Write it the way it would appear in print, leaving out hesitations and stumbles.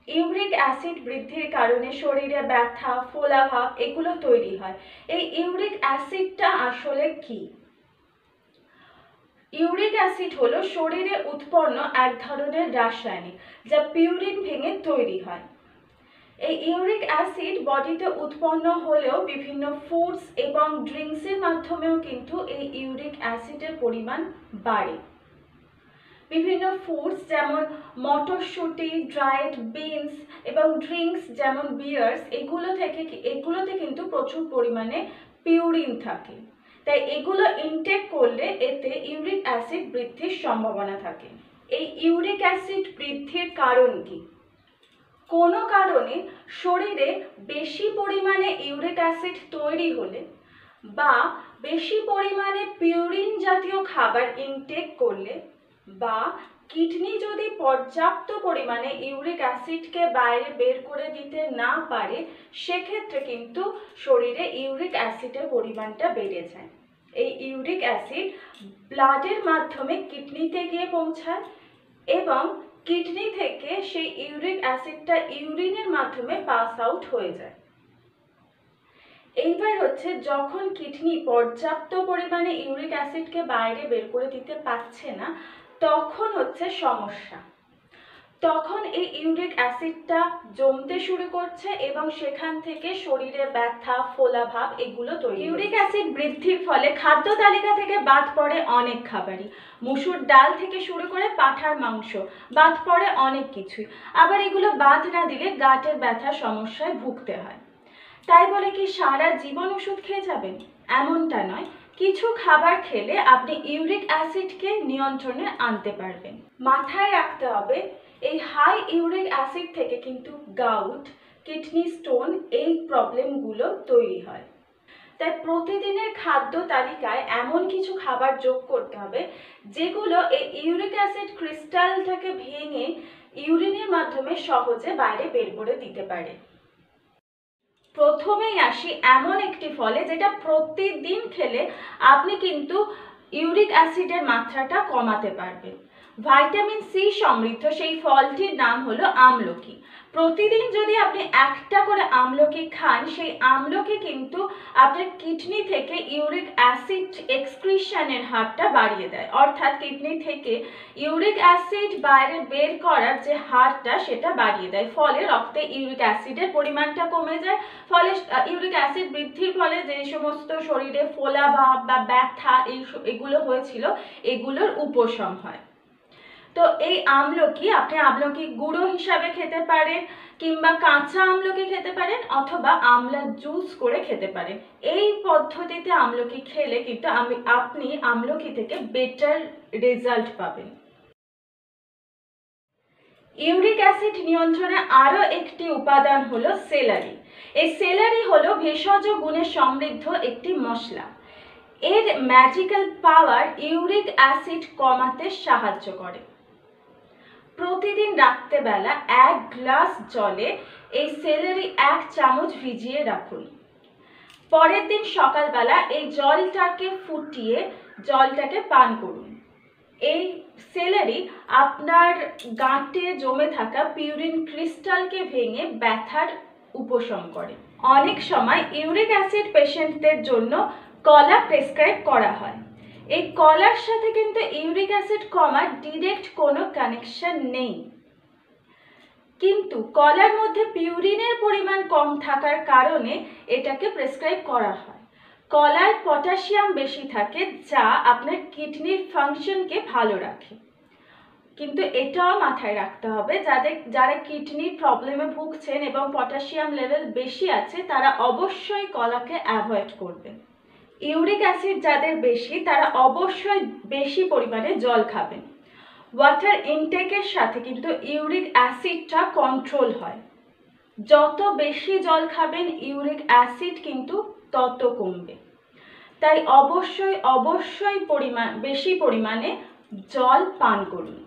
Uric acid বৃদ্ধির কারণে শরীরে ব্যথা, ফোলাভাব এগুলো তৈরি হয়। এই ইউরিক অ্যাসিডটা আসলে কি? ইউরিক অ্যাসিড হলো শরীরে উৎপন্ন এক ধরনের রাসায়নিক, যা পিউরিন ভেঙে তৈরি হয়। এই ইউরিক অ্যাসিড বডিতে উৎপন্ন হলেও বিভিন্ন ফুডস এবং ড্রিঙ্কসের মাধ্যমেও কিন্তু এই ইউরিক অ্যাসিডের পরিমাণ বাড়ে। বিভিন্ন ফুডস যেমন মটরশুঁটি, ড্রাইড বিনস এবং ড্রিঙ্কস যেমন বিয়ার্স এগুলোতে কিন্তু প্রচুর পরিমাণে পিউরিন থাকে। তাই এগুলো ইনটেক করলে এতে ইউরিক অ্যাসিড বৃদ্ধির সম্ভাবনা থাকে। এই ইউরিক অ্যাসিড বৃদ্ধির কারণ কি? কোনো কারণে শরীরে বেশি পরিমাণে ইউরিক অ্যাসিড তৈরি হলে বা বেশি পরিমাণে পিউরিন জাতীয় খাবার ইনটেক করলে বা কিডনি যদি পর্যাপ্ত পরিমাণে ইউরিক অ্যাসিডকে বাইরে বের করে দিতে না পারে, সেক্ষেত্রে কিন্তু শরীরে ইউরিক অ্যাসিডের পরিমাণটা বেড়ে যায়। এই ইউরিক অ্যাসিড ব্লাডের মাধ্যমে কিডনিতে গিয়ে পৌঁছায় এবং কিডনি থেকে সেই ইউরিক অ্যাসিডটা ইউরিনের মাধ্যমে পাস আউট হয়ে যায়। এইবার হচ্ছে, যখন কিডনি পর্যাপ্ত পরিমাণে ইউরিক অ্যাসিডকে বাইরে বের করে দিতে পারছে না, তখন হচ্ছে সমস্যা। তখন এই ইউরিক অ্যাসিডটা জমতে শুরু করছে এবং সেখান থেকে শরীরে ব্যথা, ফোলাভাব এগুলো তৈরি। ইউরিক অ্যাসিড বৃদ্ধির ফলে খাদ্য তালিকা থেকে বাদ পড়ে অনেক খাবারই। মসুর ডাল থেকে শুরু করে পাঁঠার মাংস, বাদ পড়ে অনেক কিছুই। আবার এগুলো বাদ না দিলে গাঁটের ব্যথার সমস্যায় ভুগতে হয়। তাই বলে কি সারা জীবন ওষুধ খেয়ে যাবেন? এমনটা নয়। কিছু খাবার খেলে আপনি ইউরিক অ্যাসিডকে নিয়ন্ত্রণে আনতে পারবেন। মাথায় রাখতে হবে, এই হাই ইউরিক অ্যাসিড থেকে কিন্তু গাউট, কিডনি স্টোন এই প্রবলেমগুলো তৈরি হয়। তাই প্রতিদিনের খাদ্য তালিকায় এমন কিছু খাবার যোগ করতে হবে যেগুলো এই ইউরিক অ্যাসিড ক্রিস্টালটাকে ভেঙে ইউরিনের মাধ্যমে সহজে বাইরে বের করে দিতে পারে। প্রথমেই আসি এমন একটি ফলে যেটা প্রতিদিন খেলে আপনি কিন্তু ইউরিক অ্যাসিডের মাত্রাটা কমাতে পারবেন। ভিটামিন সি সমৃদ্ধ সেই ফলটির নাম হলো আমলকি। প্রতিদিন যদি আপনি একটা করে আমলকি খান, সেই আমলকি কিন্তু আপনার কিডনি থেকে ইউরিক অ্যাসিড এক্সক্রিশনের হারটা বাড়িয়ে দেয়। অর্থাৎ কিডনি থেকে ইউরিক অ্যাসিড বাইরে বের করার যে হারটা সেটা বাড়িয়ে দেয়। ফলে রক্তে ইউরিক অ্যাসিডের পরিমাণটা কমে যায়। ফলে ইউরিক অ্যাসিড বৃদ্ধির ফলে যে সমস্ত শরীরে ফোলাভাব বা ব্যথা এগুলো হয়েছিল, এগুলোর উপশম হয়। তো এই আমলকি আপনি আমলকি গুঁড়ো হিসাবে খেতে পারেন, কিংবা কাঁচা আমলকি খেতে পারেন, অথবা আমলার জুস করে খেতে পারেন। এই পদ্ধতিতে আমলকি খেলে কিন্তু আপনি আমলকি থেকে বেটার রেজাল্ট পাবেন। ইউরিক অ্যাসিড নিয়ন্ত্রণে আরও একটি উপাদান হলো সেলারি। এই সেলারি হলো ভেষজ গুণে সমৃদ্ধ একটি মশলা। এর ম্যাজিক্যাল পাওয়ার ইউরিক অ্যাসিড কমাতে সাহায্য করে। প্রতিদিন রাত্রেবেলা 1 গ্লাস জলে এই সেলারি 1 চামচ ভিজিয়ে রাখুন। পরের দিন সকালবেলা এই জলটাকে ফুটিয়ে জলটাকে পান করুন। এই সেলারি আপনার গাঁটে জমে থাকা পিউরিন ক্রিস্টালকে ভেঙে ব্যথার উপশম করে। অনেক সময় ইউরিক অ্যাসিড পেশেন্টদের জন্য কলা প্রেসক্রাইব করা হয়। এই কলার সাথে কিন্তু ইউরিক অ্যাসিড কমার ডিরেক্ট কোনো কানেকশন নেই, কিন্তু কলার মধ্যে পিউরিনের পরিমাণ কম থাকার কারণে এটাকে প্রেসক্রাইব করা হয়। কলায় পটাশিয়াম বেশি থাকে, যা আপনার কিডনির ফাংশনকে ভালো রাখে। কিন্তু এটাও মাথায় রাখতে হবে, যারা কিডনির প্রবলেমে ভুগছেন এবং পটাশিয়াম লেভেল বেশি আছে, তারা অবশ্যই কলাকে অ্যাভয়েড করবেন। ইউরিক অ্যাসিড যাদের বেশি, তারা অবশ্যই বেশি পরিমাণে জল খাবেন। ওয়াটার ইনটেকের সাথে কিন্তু ইউরিক অ্যাসিডটা কন্ট্রোল হয়। যত বেশি জল খাবেন, ইউরিক অ্যাসিড কিন্তু তত কমবে। তাই অবশ্যই বেশি পরিমাণে জল পান করুন।